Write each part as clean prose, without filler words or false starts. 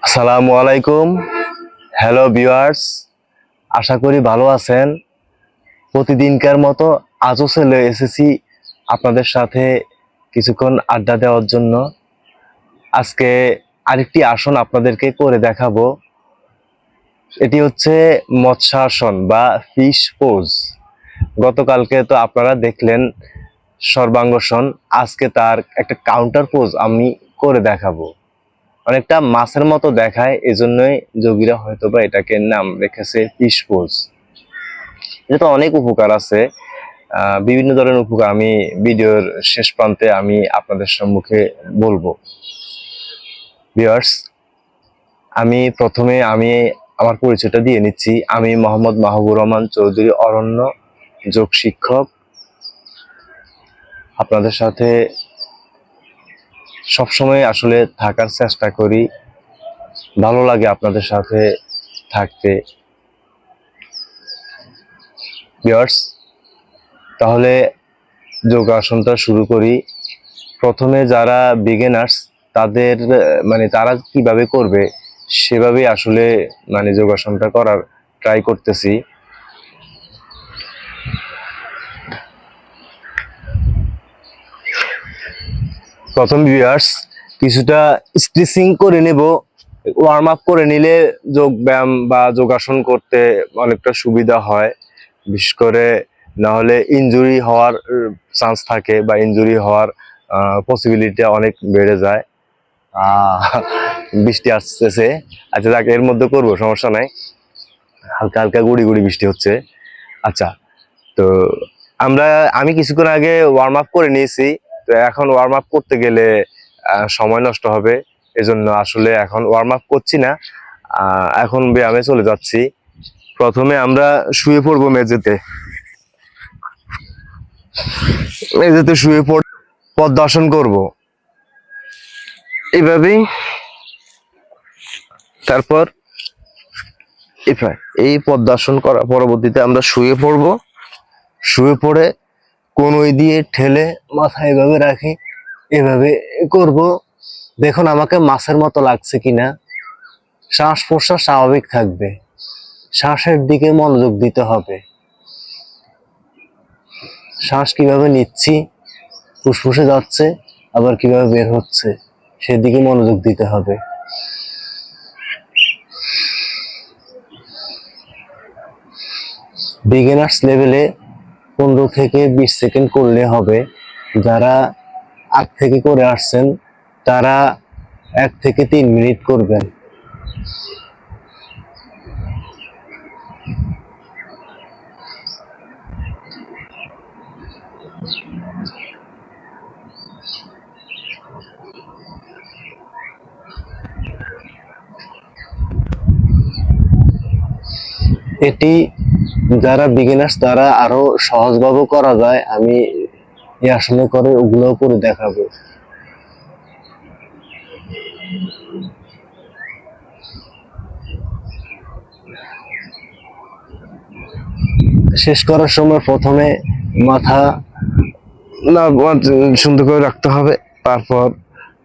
আসসালামু আলাইকুম। Hello viewers, আশা করি ভালো আছেন। প্রতিদিনকার মতো আজও চলে এসেছি আপনাদের সাথে কিছুক্ষণ আড্ডা দেওয়ার জন্য। আজকে আরেকটি আসন আপনাদেরকে করে দেখাবো। এটি হচ্ছে মৎস্যাসন বা ফিশ পোজ। গতকালকে তো আপনারা দেখলেন সর্বাঙ্গসন, আজকে তার একটা কাউন্টার পোজ আমি করে দেখাবো। অনেকটা মাছের মতো দেখায়, এজন্যই যোগীরা হয়তোবা এটাকে নাম রেখেছে ফিশ পোজ। এটা তো অনেক উপকার আছে, বিভিন্ন ধরনের উপকার আমি ভিডিওর শেষ প্রান্তে আমি আপনাদের সম্মুখে বলবো। ভিউয়ার্স, আমি প্রথমে আমার পরিচয়টা দিয়ে নিচ্ছি। আমি মোহাম্মদ মাহবুর রহমান চৌধুরী, অরণ্য যোগ শিক্ষক। আপনাদের সাথে সবসময় আসলে থাকার চেষ্টা করি, ভালো লাগে আপনাদের সাথে থাকতে। ভিউয়ার্স, তাহলে যোগাসনটা শুরু করি। প্রথমে যারা বিগিনার্স, তাদের তারা কিভাবে করবে সেভাবেই আসলে যোগাসনটা করার ট্রাই করতেছি। প্রথম ভিউয়ার্স, কিছুটা স্ট্রেচিং করে নেব। ওয়ার্ম আপ করে নিলে যোগ ব্যায়াম বা যোগাসন করতে অনেকটা সুবিধা হয়। বিশেষ করে না হলে ইনজুরি হওয়ার চান্স থাকে বা ইনজুরি হওয়ার পসিবিলিটি অনেক বেড়ে যায়। বৃষ্টি আসতেছে, আচ্ছা যাক, এর মধ্যে করবো, সমস্যা নাই। হালকা হালকা গুড়ি গুড়ি বৃষ্টি হচ্ছে। আচ্ছা, তো আমি কিছুক্ষণ আগে ওয়ার্ম আপ করে নিয়েছি। তো এখন ওয়ার্ম আপ করতে গেলে সময় নষ্ট হবে, এজন্য আসলে এখন ওয়ার্ম আপ করছি না। এখন ব্যায়ামে চলে যাচ্ছি। প্রথমে আমরা শুয়ে পড়বো মেঝেতে। মেঝেতে শুয়ে পড়ে পদ্মাসন করব এইভাবেই। তারপর এই পদ্মাসন করা পরবর্তীতে আমরা শুয়ে পড়ব। শুয়ে পড়ে কনুই দিয়ে ঠেলে মাথা এভাবে রাখি, এভাবে করব। দেখুন আমাকে মাছের মতো লাগছে কিনা। শ্বাস প্রশ্বাস স্বাভাবিক থাকবে, শ্বাসের দিকে মনোযোগ দিতে হবে। শ্বাস কিভাবে নিচ্ছি, ফুসফুসে যাচ্ছে, আবার কিভাবে বের হচ্ছে, সেদিকে মনোযোগ দিতে হবে। বিগিনার্স লেভেলে 15 থেকে 20 সেকেন্ড করলে হবে। যারা আগ থেকে করে আসছেন তারা 1 থেকে 3 মিনিট করবেন। এটি যারা বিগিনার্স তারা আরো সহজভাবে করা যায়, আমি এই আসলে করে ওগুলোও করে দেখাবো। শেষ করার সময় প্রথমে মাথা না সুন্দর করে রাখতে হবে। তারপর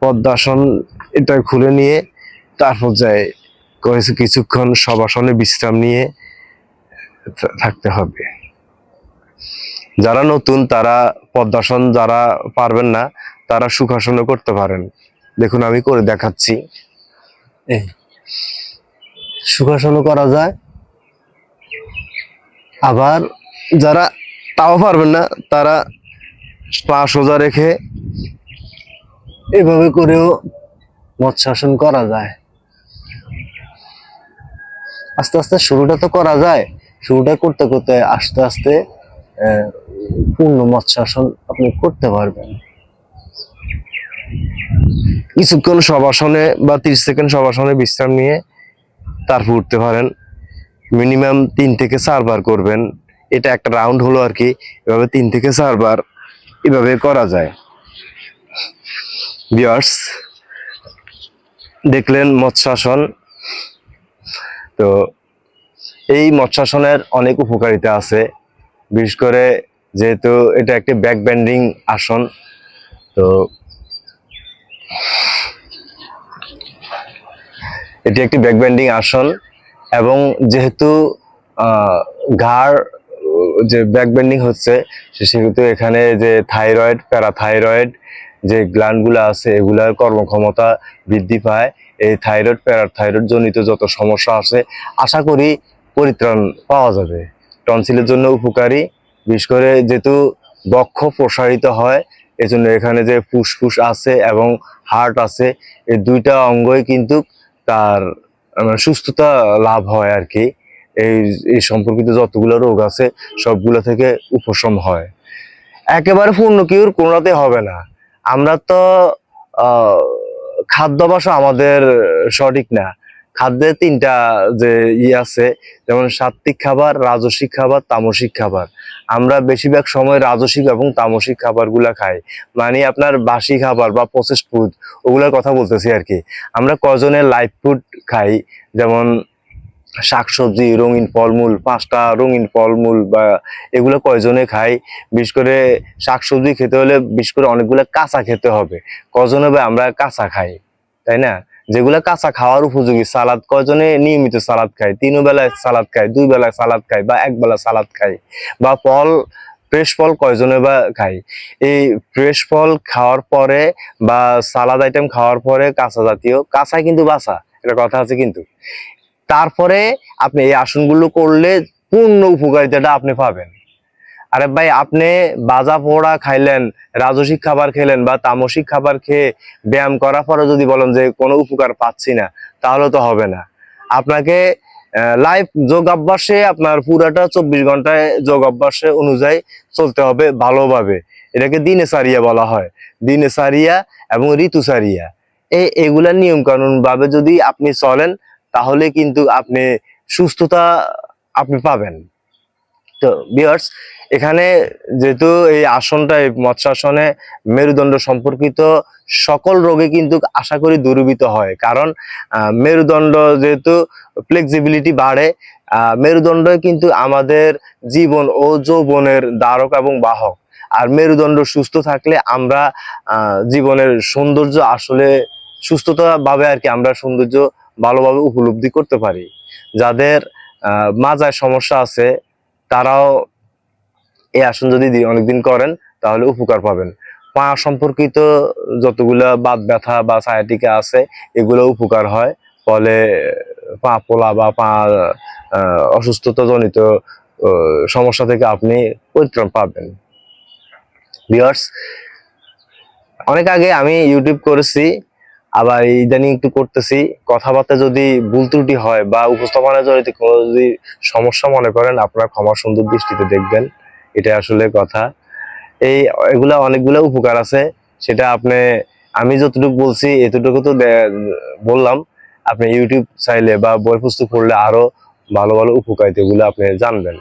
পদ্মাসন এটা খুলে নিয়ে তারপর যায় কিছুক্ষণ শবাসনে বিশ্রাম নিয়ে থাকতে হবে। যারা নতুন তারা পদ্মাসন, যারা পারবেন না তারা সুখাসনও করতে পারেন। দেখুন আমি করে দেখাচ্ছি। সুখাসনও করা যায়। আবার যারা তাও পারবেন না তারা পা সোজা রেখে এভাবে করেও মৎস্যাসন করা যায়। আস্তে আস্তে শুরুটা তো করা যায়, শুরুটা করতে করতে আস্তে আস্তে পূর্ণ মৎস্যাসন আপনি করতে পারবেন। কিছুক্ষণ শবাসনে বা 30 সেকেন্ড শবাসনে বিশ্রাম নিয়ে তারপর উঠতে পারেন। মিনিমাম 3 থেকে 4 বার করবেন। এটা একটা রাউন্ড হলো আর কি। এভাবে 3 থেকে 4 বার এভাবে করা যায়। ভিউয়ার্স, দেখলেন মৎস্যাসন। তো এই মৎস্যাসনের অনেক উপকারিতা আছে, বিশেষ করে যেহেতু এটা একটি ব্যাক বেন্ডিং আসন। তো এটি একটি ব্যাক বেন্ডিং আসন, এবং যেহেতু ঘাড় যে ব্যাক বেন্ডিং হচ্ছে, সেহেতু এখানে যে থাইরয়েড, প্যারাথাইরয়েড যে গ্ল্যান্ডগুলো আছে এগুলার কর্মক্ষমতা বৃদ্ধি পায়। এই থাইরয়েড, প্যারাথাইরয়েড জনিত যত সমস্যা আছে আশা করি পরিত্রাণ পাওয়া যাবে। টনসিলের জন্য উপকারী, বিশেষ করে যেহেতু বক্ষ প্রসারিত হয়, এজন্য এখানে যে ফুসফুস আছে এবং হার্ট আছে, এই দুইটা অঙ্গই কিন্তু তার সুস্থতা লাভ হয় আর কি। এই এই সম্পর্কিত যতগুলো রোগ আছে সবগুলো থেকে উপশম হয়। একেবারে পূর্ণ কিউর কোনোটাতে হবে না। আমরা তো খাদ্যাভ্যাস আমাদের সঠিক না। খাদ্যে তিনটা যে আছে, যেমন সাত্ত্বিক খাবার, রাজসিক খাবার, তামসিক খাবার। আমরা বেশিরভাগ সময় রাজসিক এবং তামসিক খাবারগুলা খাই, মানে আপনার বাসি খাবার বা প্রসেসড ফুড, ওগুলোর কথা বলতেছি আর কি। আমরা কজনের লাইভ ফুড খাই, যেমন শাকসবজি, রঙিন ফলমূল, 5টা রঙিন ফলমূল বা এগুলো কয়জনে খাই। বিশেষ করে শাকসবজি খেতে হলে বিশেষ করে অনেকগুলো কাঁচা খেতে হবে। কজনে বা আমরা কাঁচা খাই, তাই না? যেগুলো কাঁচা খাওয়ার উপযোগী, সালাদ কয়জনে নিয়মিত সালাদ খায়, 3 বেলায় সালাদ খায়, 2 বেলায় সালাদ খায় বা 1 বেলা সালাদ খায়, বা ফল, ফ্রেশ ফল কয়জনে বা খাই। এই ফ্রেশ ফল খাওয়ার পরে বা সালাদ আইটেম খাওয়ার পরে কাঁচা জাতীয়, কাঁচাই কিন্তু বাঁচা, এটা কথা আছে কিন্তু। তারপরে আপনি এই আসনগুলো করলে পূর্ণ উপকারিতাটা আপনি পাবেন। আরে ভাই, আপনি বাজা পোড়া খাইলেন, রাজসিক খাবার খেলেন বা তামসিক খাবার খেয়ে ব্যায়াম করার পরে যদি বলেন যে কোনো উপকার পাচ্ছি না, তাহলে তো হবে না। আপনাকে লাইফ যোগ অভ্যাসে আপনার পুরাটা 24 ঘন্টায় যোগ অভ্যাসে অনুযায়ী চলতে হবে ভালোভাবে। এটাকে দিনেসারিয়া বলা হয়, দিনেসারিয়া এবং ঋতুসারিয়া। এগুলা নিয়ম কানুন ভাবে যদি আপনি চলেন, তাহলে কিন্তু আপনি সুস্থতা আপনি পাবেন। তো ভিউয়ার্স, এখানে যেহেতু এই আসনটা, এই মৎস্যাসনে মেরুদণ্ড সম্পর্কিত সকল রোগে কিন্তু আশা করি দূরীভূত হয়, কারণ মেরুদণ্ড যেহেতু ফ্লেক্সিবিলিটি বাড়ে, মেরুদণ্ড কিন্তু আমাদের জীবন ও যৌবনের ধারক এবং বাহক। আর মেরুদণ্ড সুস্থ থাকলে আমরা জীবনের সৌন্দর্য আসলে সুস্থতা ভাবে আর কি আমরা সৌন্দর্য ভালোভাবে উপলব্ধি করতে পারি। যাদের মাজায় সমস্যা আছে তারাও এই আসন যদি অনেকদিন করেন তাহলে উপকার পাবেন। পা সম্পর্কিত যতগুলা বাত ব্যথা বা সায়াটিকা আছে এগুলো উপকার হয়, ফলে পা পোলা বা পা অসুস্থতা জনিত সমস্যা থেকে আপনি পরিত্রাণ পাবেন। ভিউয়ার্স, অনেক আগে আমি ইউটিউব করেছি, আবার ইদানিং একটু করতেছি। কথাবার্তা যদি ভুল ত্রুটি হয় বা উপস্থাপনা জড়িত কোনো যদি সমস্যা মনে করেন, আপনারা ক্ষমা সুন্দর দৃষ্টিতে দেখবেন, এটা আসলে কথা। এগুলা অনেকগুলো উপকার আছে, সেটা আপনি, আমি যতটুকু বলছি এতটুকু তো বললাম। আপনি ইউটিউব চাইলে বা বই পুস্তক পড়লে আরো ভালো ভালো উপকারিতা এগুলো আপনি জানবেন।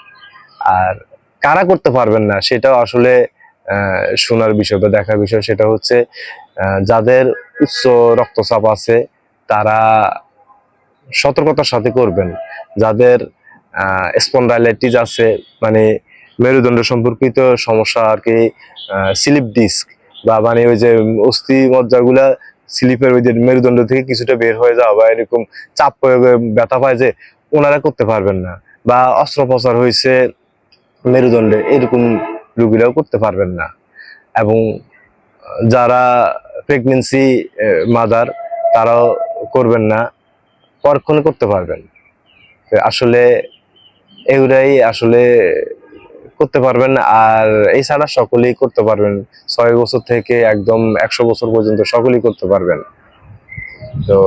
আর কারা করতে পারবেন না সেটাও আসলে শোনার বিষয় বা দেখার বিষয়। সেটা হচ্ছে যাদের উচ্চ রক্তচাপ আছে তারা সতর্কতার সাথে করবেন। যাদের স্পন্ডাইলাইটিস আছে, মানে মেরুদণ্ড সম্পর্কিত সমস্যা আর কি, স্লিপ ডিস্ক বা মানে ওই যে অস্থি মজ্জাগুলা স্লিপের ওই যে মেরুদণ্ড থেকে কিছুটা বের হয়ে যাওয়া বা এরকম চাপ প্রয়োগে ব্যথা পায়, যে ওনারা করতে পারবেন না। বা অস্ত্রোপচার হয়েছে মেরুদণ্ডে, এরকম রোগীরাও করতে পারবেন না। এবং যারা প্রেগনেন্সি মাদার তারাও করবেন না, পরক্ষণে করতে পারবেন। আসলে এগুলাই আসলে করতে পারবেন। আর এছাড়া সকলেই করতে পারবেন, 6 বছর থেকে একদম 100 বছর পর্যন্ত সকলেই করতে পারবেন। তো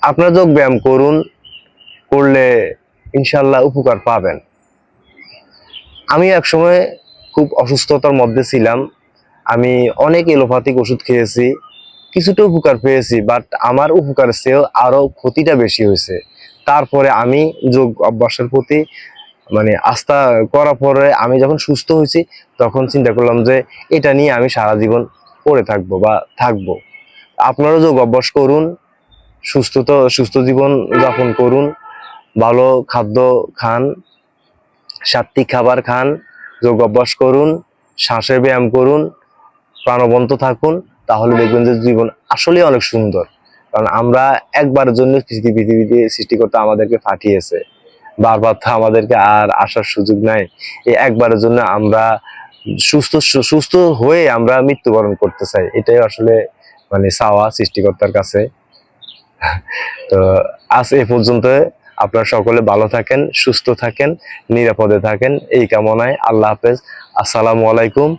আপনারা যোগ ব্যায়াম করুন, করলে ইনশাল্লাহ উপকার পাবেন। আমি একসময় খুব অসুস্থতার মধ্যে ছিলাম, আমি অনেক এলোপ্যাথিক ওষুধ খেয়েছি, কিছুটা উপকার পেয়েছি, বাট আমার উপকারের চেয়েও আরো ক্ষতিটা বেশি হয়েছে। তারপরে আমি যোগ অভ্যাসের প্রতি মানে আস্থা করার পরে আমি যখন সুস্থ হয়েছি, তখন চিন্তা করলাম যে এটা নিয়ে আমি সারা জীবন পড়ে থাকবো বা থাকবো। আপনারাও যোগ অভ্যাস করুন, সুস্থ জীবন যাপন করুন, ভালো খাদ্য খান, সাত্বিক খাবার খান, যোগ অভ্যাস করুন, শ্বাসের ব্যায়াম করুন, প্রাণবন্ত থাকুন, তাহলে দেখবেন যে জীবন আসলে অনেক সুন্দর। কারণ আমরা একবারের জন্য পৃথিবীতে সৃষ্টিকর্তা আমাদেরকে পাঠিয়েছে, বারবার তো আমাদেরকে আর আসার সুযোগ নাই। এই একবারের জন্য আমরা সুস্থ সুস্থ হয়ে আমরা মৃত্যুবরণ করতে চাই, এটাই আসলে মানে চাওয়া সৃষ্টিকর্তার কাছে। তো আজ এ পর্যন্ত। আপনারা সকলে ভালো থাকেন, সুস্থ থাকেন, নিরাপদে থাকেন এই কামনায়। আল্লাহ হাফেজ। আসসালামু আলাইকুম।